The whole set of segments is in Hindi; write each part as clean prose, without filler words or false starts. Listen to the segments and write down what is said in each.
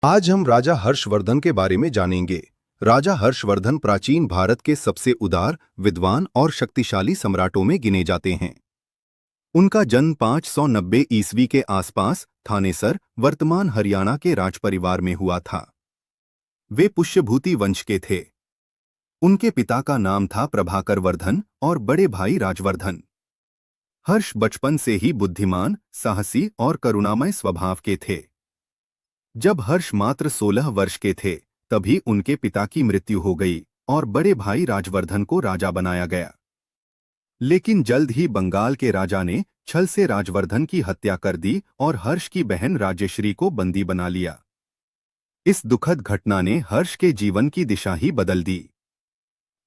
आज हम राजा हर्षवर्धन के बारे में जानेंगे। राजा हर्षवर्धन प्राचीन भारत के सबसे उदार, विद्वान और शक्तिशाली सम्राटों में गिने जाते हैं। उनका जन्म 590 ईस्वी के आसपास थानेसर, वर्तमान हरियाणा के राजपरिवार में हुआ था। वे पुष्यभूति वंश के थे। उनके पिता का नाम था प्रभाकर वर्धन और बड़े भाई राजवर्धन। हर्ष बचपन से ही बुद्धिमान, साहसी और करुणामय स्वभाव के थे। जब हर्ष मात्र 16 वर्ष के थे तभी उनके पिता की मृत्यु हो गई और बड़े भाई राजवर्धन को राजा बनाया गया। लेकिन जल्द ही बंगाल के राजा ने छल से राजवर्धन की हत्या कर दी और हर्ष की बहन राजेश्री को बंदी बना लिया। इस दुखद घटना ने हर्ष के जीवन की दिशा ही बदल दी।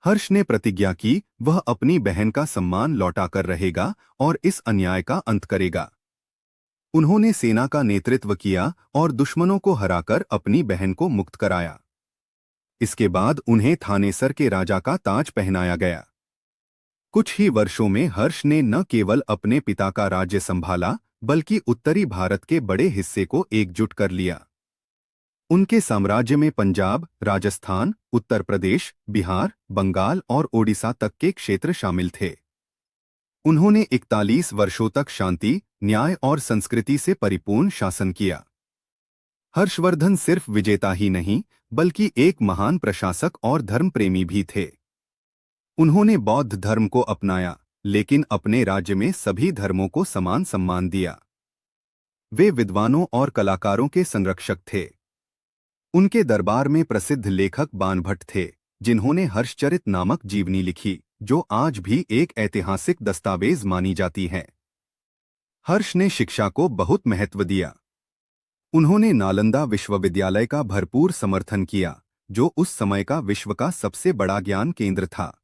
हर्ष ने प्रतिज्ञा की वह अपनी बहन का सम्मान लौटाकर रहेगा और इस अन्याय का अंत करेगा। उन्होंने सेना का नेतृत्व किया और दुश्मनों को हराकर अपनी बहन को मुक्त कराया। इसके बाद उन्हें थानेसर के राजा का ताज पहनाया गया। कुछ ही वर्षों में हर्ष ने न केवल अपने पिता का राज्य संभाला बल्कि उत्तरी भारत के बड़े हिस्से को एकजुट कर लिया। उनके साम्राज्य में पंजाब, राजस्थान, उत्तर प्रदेश, बिहार, बंगाल और ओडिशा तक के क्षेत्र शामिल थे। उन्होंने 41 वर्षों तक शांति, न्याय और संस्कृति से परिपूर्ण शासन किया। हर्षवर्धन सिर्फ विजेता ही नहीं बल्कि एक महान प्रशासक और धर्मप्रेमी भी थे। उन्होंने बौद्ध धर्म को अपनाया लेकिन अपने राज्य में सभी धर्मों को समान सम्मान दिया। वे विद्वानों और कलाकारों के संरक्षक थे। उनके दरबार में प्रसिद्ध लेखक बाणभट्ट थे जिन्होंने हर्षचरित नामक जीवनी लिखी जो आज भी एक ऐतिहासिक दस्तावेज मानी जाती है। हर्ष ने शिक्षा को बहुत महत्व दिया। उन्होंने नालंदा विश्वविद्यालय का भरपूर समर्थन किया जो उस समय का विश्व का सबसे बड़ा ज्ञान केंद्र था।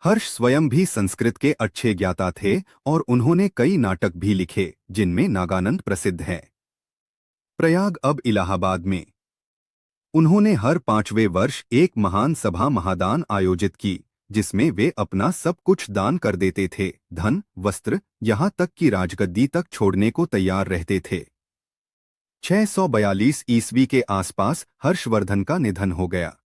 हर्ष स्वयं भी संस्कृत के अच्छे ज्ञाता थे और उन्होंने कई नाटक भी लिखे जिनमें नागानंद प्रसिद्ध है। प्रयाग अब इलाहाबाद में उन्होंने हर 5वें वर्ष एक महान सभा महादान आयोजित की जिसमें वे अपना सब कुछ दान कर देते थे, धन, वस्त्र, यहाँ तक कि राजगद्दी तक छोड़ने को तैयार रहते थे। 642 ईस्वी के आसपास हर्षवर्धन का निधन हो गया।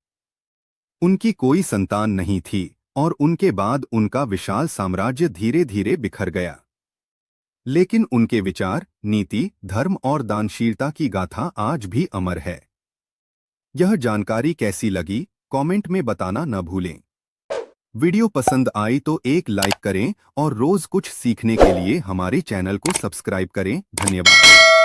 उनकी कोई संतान नहीं थी और उनके बाद उनका विशाल साम्राज्य धीरे धीरे बिखर गया। लेकिन उनके विचार, नीति, धर्म और दानशीलता की गाथा आज भी अमर है। यह जानकारी कैसी लगी कमेंट में बताना न भूलें। वीडियो पसंद आई तो एक लाइक करें और रोज कुछ सीखने के लिए हमारे चैनल को सब्सक्राइब करें। धन्यवाद।